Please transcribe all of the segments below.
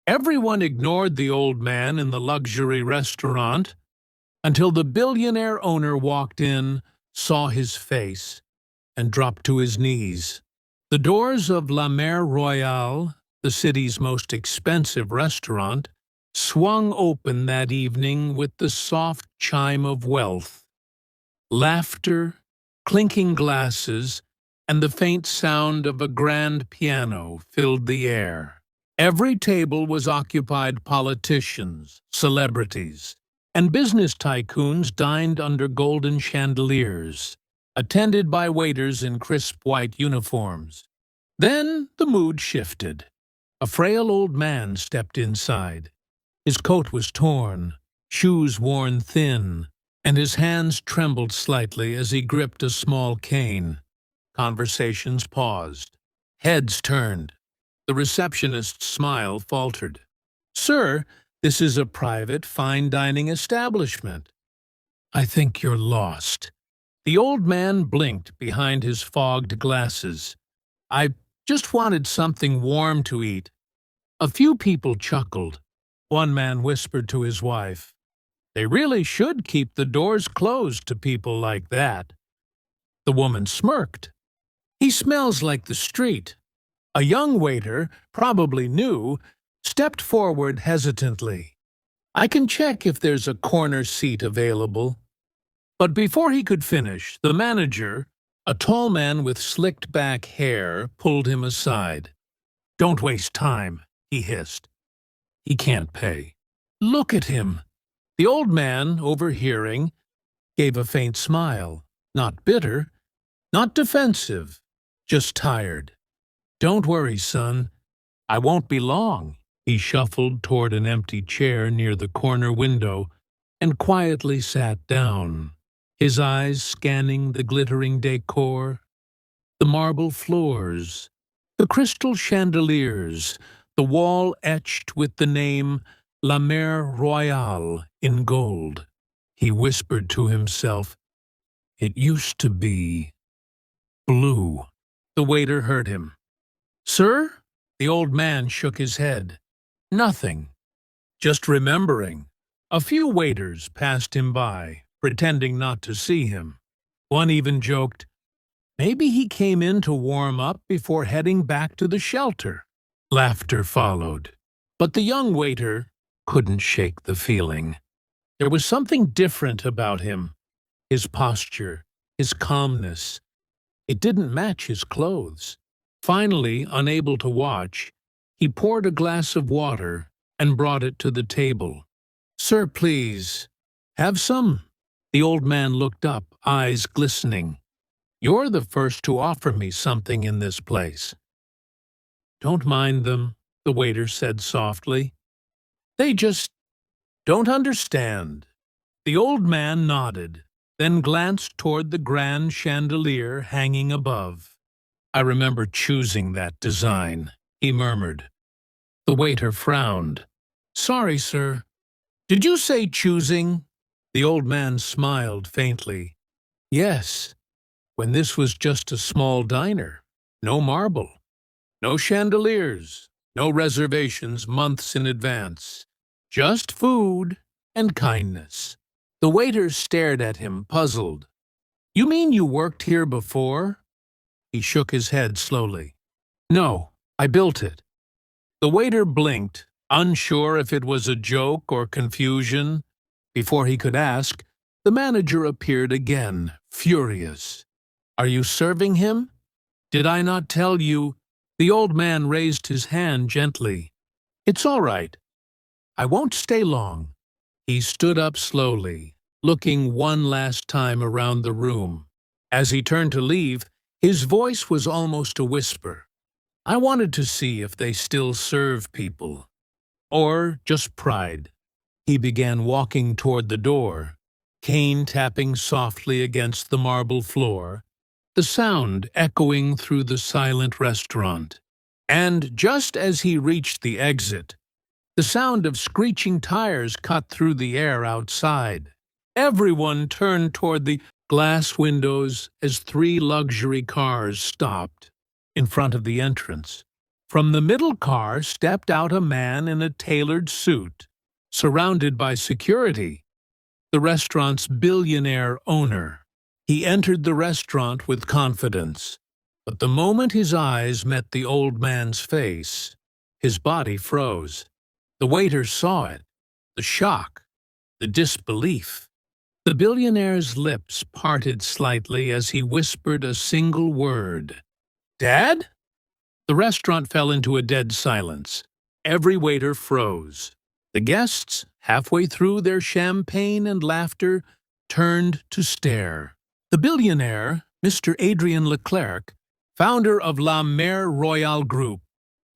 Everyone ignored the old man in the luxury restaurant until the billionaire owner walked in, saw his face, and dropped to his knees. The doors of La Mer Royale, the city's most expensive restaurant, swung open that evening with the soft chime of wealth. Laughter, clinking glasses, and the faint sound of a grand piano filled the air. Every table was occupied politicians, celebrities, and business tycoons dined under golden chandeliers, attended by waiters in crisp white uniforms. Then the mood shifted. A frail old man stepped inside. His coat was torn, shoes worn thin, and his hands trembled slightly as he gripped a small cane. Conversations paused. Heads turned. The receptionist's smile faltered. "Sir, this is a private, fine dining establishment." "I think you're lost." The old man blinked behind his fogged glasses. "I just wanted something warm to eat." A few people chuckled. One man whispered to his wife, "They really should keep the doors closed to people like that." The woman smirked. "He smells like the street." A young waiter, probably new, stepped forward hesitantly. "I can check if there's a corner seat available." But before he could finish, the manager, a tall man with slicked-back hair, pulled him aside. "Don't waste time," he hissed. "He can't pay." "Look at him." The old man, overhearing, gave a faint smile. Not bitter, not defensive, just tired. "Don't worry, son. I won't be long." He shuffled toward an empty chair near the corner window and quietly sat down, his eyes scanning the glittering decor, the marble floors, the crystal chandeliers, the wall etched with the name La Mer Royale in gold. He whispered to himself, "It used to be blue." The waiter heard him. "Sir?" The old man shook his head. "Nothing. Just remembering." A few waiters passed him by, pretending not to see him. One even joked, "Maybe he came in to warm up before heading back to the shelter." Laughter followed. But the young waiter couldn't shake the feeling. There was something different about him. His posture, his calmness. It didn't match his clothes. Finally, unable to watch, he poured a glass of water and brought it to the table. "Sir, please, have some." The old man looked up, eyes glistening. "You're the first to offer me something in this place." "Don't mind them," the waiter said softly. "They just don't understand." The old man nodded, then glanced toward the grand chandelier hanging above. "I remember choosing that design," he murmured. The waiter frowned. "Sorry, sir." "Did you say choosing?" The old man smiled faintly. "Yes, when this was just a small diner. No marble. No chandeliers. No reservations months in advance. Just food and kindness." The waiter stared at him, puzzled. "You mean you worked here before?" He shook his head slowly. "No, I built it." The waiter blinked, unsure if it was a joke or confusion. Before he could ask, the manager appeared again, furious. "Are you serving him? Did I not tell you?" The old man raised his hand gently. "It's all right. I won't stay long." He stood up slowly, looking one last time around the room. As he turned to leave, his voice was almost a whisper. "I wanted to see if they still serve people. Or just pride." He began walking toward the door, cane tapping softly against the marble floor, the sound echoing through the silent restaurant. And just as he reached the exit, the sound of screeching tires cut through the air outside. Everyone turned toward the glass windows as 3 luxury cars stopped in front of the entrance. From the middle car stepped out a man in a tailored suit, surrounded by security, the restaurant's billionaire owner. He entered the restaurant with confidence, but the moment his eyes met the old man's face, his body froze. The waiter saw it, the shock, the disbelief. The billionaire's lips parted slightly as he whispered a single word. "Dad?" The restaurant fell into a dead silence. Every waiter froze. The guests, halfway through their champagne and laughter, turned to stare. The billionaire, Mr. Adrien Leclerc, founder of La Mer Royale Group,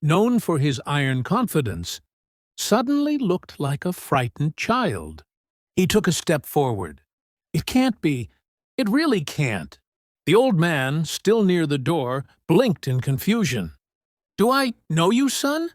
known for his iron confidence, suddenly looked like a frightened child. He took a step forward. "It can't be. It really can't." The old man, still near the door, blinked in confusion. "Do I know you, son?"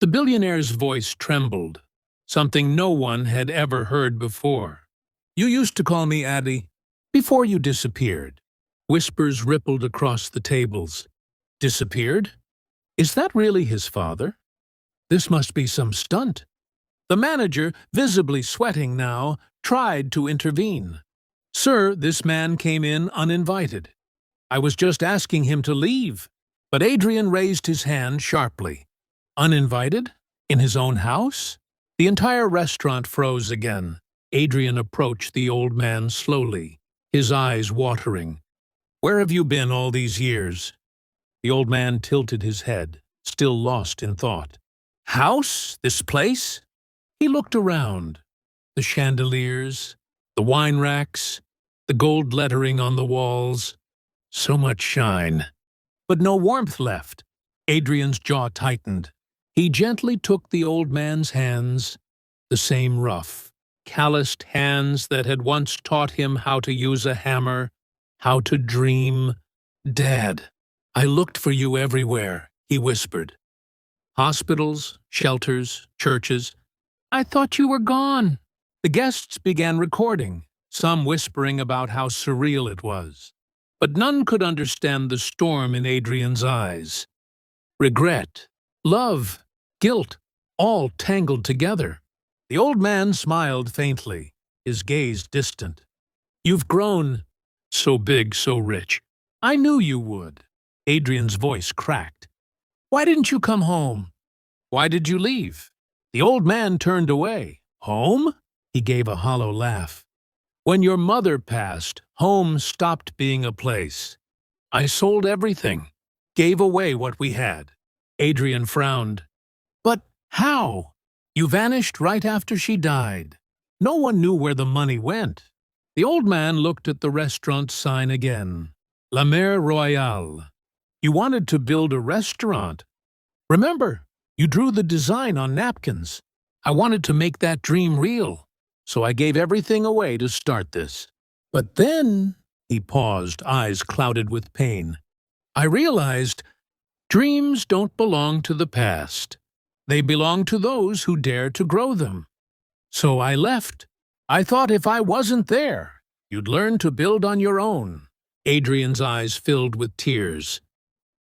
The billionaire's voice trembled, something no one had ever heard before. "You used to call me Addy before you disappeared." Whispers rippled across the tables. "Disappeared? Is that really his father? This must be some stunt." The manager, visibly sweating now, tried to intervene. "Sir, this man came in uninvited. I was just asking him to leave." But Adrian raised his hand sharply. "Uninvited? In his own house?" The entire restaurant froze again. Adrian approached the old man slowly, his eyes watering. "Where have you been all these years?" The old man tilted his head, still lost in thought. "House? This place?" He looked around. The chandeliers, the wine racks, the gold lettering on the walls. So much shine, but no warmth left. Adrian's jaw tightened. He gently took the old man's hands, the same rough, calloused hands that had once taught him how to use a hammer, how to dream. "Dad, I looked for you everywhere," he whispered. "Hospitals, shelters, churches. I thought you were gone." The guests began recording, some whispering about how surreal it was. But none could understand the storm in Adrian's eyes. Regret, love, guilt, all tangled together. The old man smiled faintly, his gaze distant. "You've grown so big, so rich. I knew you would." Adrian's voice cracked. "Why didn't you come home? Why did you leave?" The old man turned away. "Home?" He gave a hollow laugh. "When your mother passed, home stopped being a place. I sold everything, gave away what we had." Adrian frowned. "But how? You vanished right after she died. No one knew where the money went." The old man looked at the restaurant sign again. La Mer Royale. "You wanted to build a restaurant. Remember, you drew the design on napkins. I wanted to make that dream real, so I gave everything away to start this. But then," he paused, eyes clouded with pain, "I realized dreams don't belong to the past. They belong to those who dare to grow them. So I left. I thought if I wasn't there, you'd learn to build on your own." Adrian's eyes filled with tears.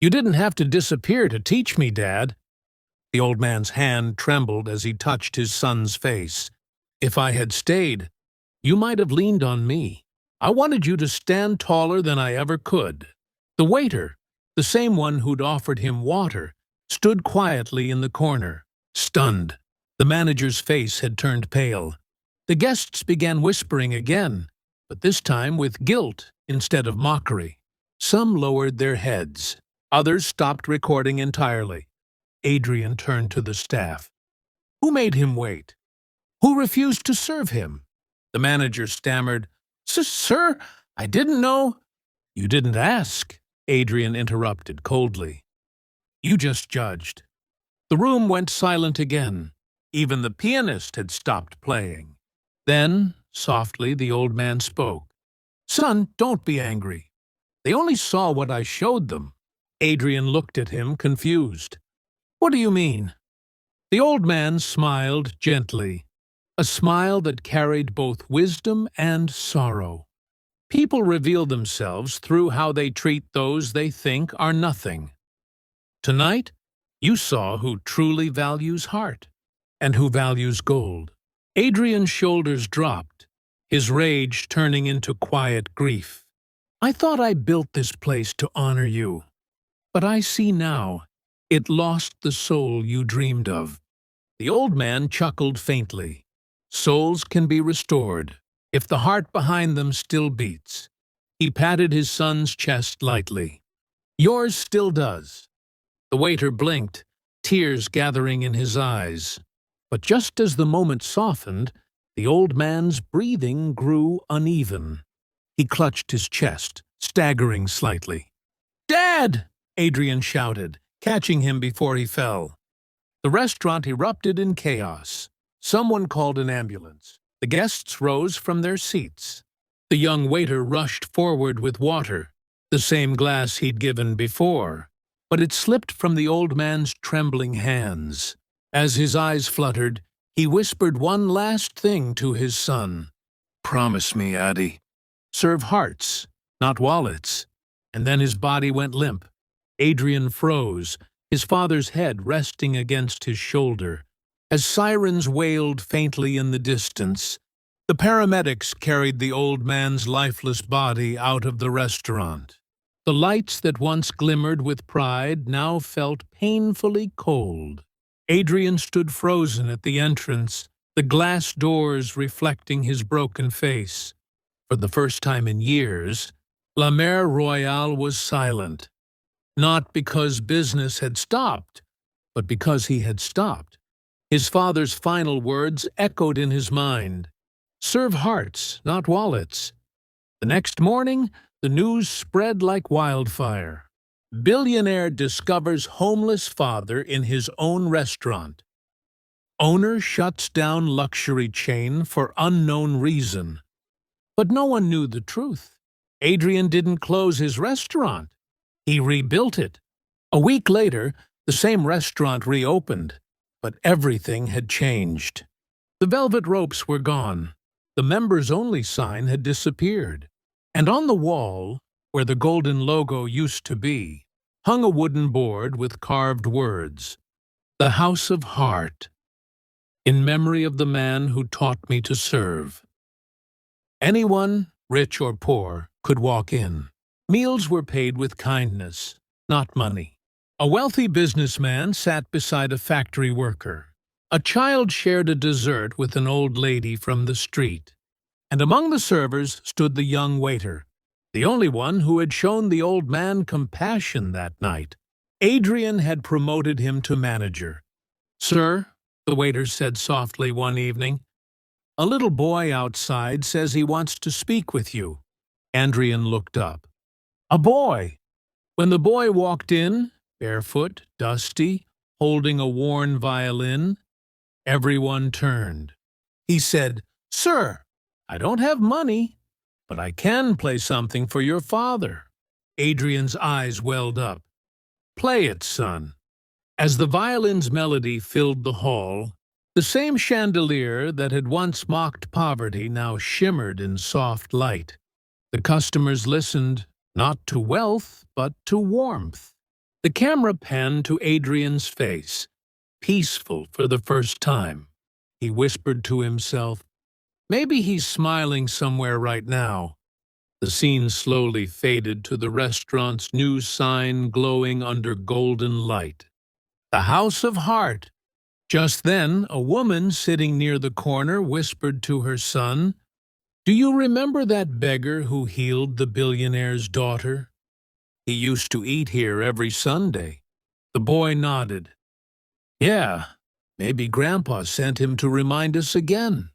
"You didn't have to disappear to teach me, Dad." The old man's hand trembled as he touched his son's face. "If I had stayed, you might have leaned on me. I wanted you to stand taller than I ever could." The waiter, the same one who'd offered him water, stood quietly in the corner, stunned. The manager's face had turned pale. The guests began whispering again, but this time with guilt instead of mockery. Some lowered their heads. Others stopped recording entirely. Adrian turned to the staff. "Who made him wait? Who refused to serve him?" The manager stammered, "Sir, I didn't know." "You didn't ask," Adrian interrupted coldly. "You just judged." The room went silent again. Even the pianist had stopped playing. Then, softly, the old man spoke. "Son, don't be angry. They only saw what I showed them." Adrian looked at him, confused. "What do you mean?" The old man smiled gently, a smile that carried both wisdom and sorrow. "People reveal themselves through how they treat those they think are nothing. Tonight, You saw who truly values heart and who values gold. Adrian's shoulders dropped, his rage turning into quiet grief. I thought I built this place to honor you, but I see now it lost the soul you dreamed of. The old man chuckled faintly. Souls can be restored if the heart behind them still beats. He patted his son's chest lightly. Yours still does. The waiter blinked, tears gathering in his eyes. But just as the moment softened, the old man's breathing grew uneven. He clutched his chest, staggering slightly. "Dad!" Adrian shouted, catching him before he fell. The restaurant erupted in chaos. Someone called an ambulance. The guests rose from their seats. The young waiter rushed forward with water, the same glass he'd given before, but it slipped from the old man's trembling hands. As his eyes fluttered, he whispered one last thing to his son. "Promise me, Addy. Serve hearts, not wallets." And then his body went limp. Adrian froze, his father's head resting against his shoulder. As sirens wailed faintly in the distance, the paramedics carried the old man's lifeless body out of the restaurant. The lights that once glimmered with pride now felt painfully cold. Adrian stood frozen at the entrance, the glass doors reflecting his broken face. For the first time in years, La Mer Royale was silent. Not because business had stopped, but because he had stopped. His father's final words echoed in his mind. Serve hearts, not wallets. The next morning, the news spread like wildfire. Billionaire discovers homeless father in his own restaurant. Owner shuts down luxury chain for unknown reason. But no one knew the truth. Adrian didn't close his restaurant. He rebuilt it. A week later, the same restaurant reopened, but everything had changed. The velvet ropes were gone. The members-only sign had disappeared. And on the wall, where the golden logo used to be, hung a wooden board with carved words, "The House of Heart, in memory of the man who taught me to serve." Anyone, rich or poor, could walk in. Meals were paid with kindness, not money. A wealthy businessman sat beside a factory worker. A child shared a dessert with an old lady from the street. And among the servers stood the young waiter, the only one who had shown the old man compassion that night. Adrian had promoted him to manager. "Sir," the waiter said softly one evening, "a little boy outside says he wants to speak with you." Adrian looked up. A boy! When the boy walked in, barefoot, dusty, holding a worn violin, everyone turned. He said, "Sir, I don't have money, but I can play something for your father." Adrian's eyes welled up. "Play it, son." As the violin's melody filled the hall, the same chandelier that had once mocked poverty now shimmered in soft light. The customers listened, not to wealth, but to warmth. The camera panned to Adrian's face, peaceful for the first time. He whispered to himself, "Maybe he's smiling somewhere right now." The scene slowly faded to the restaurant's new sign glowing under golden light. "The House of Heart." Just then, a woman sitting near the corner whispered to her son, "Do you remember that beggar who healed the billionaire's daughter? He used to eat here every Sunday." The boy nodded. "Yeah, maybe Grandpa sent him to remind us again."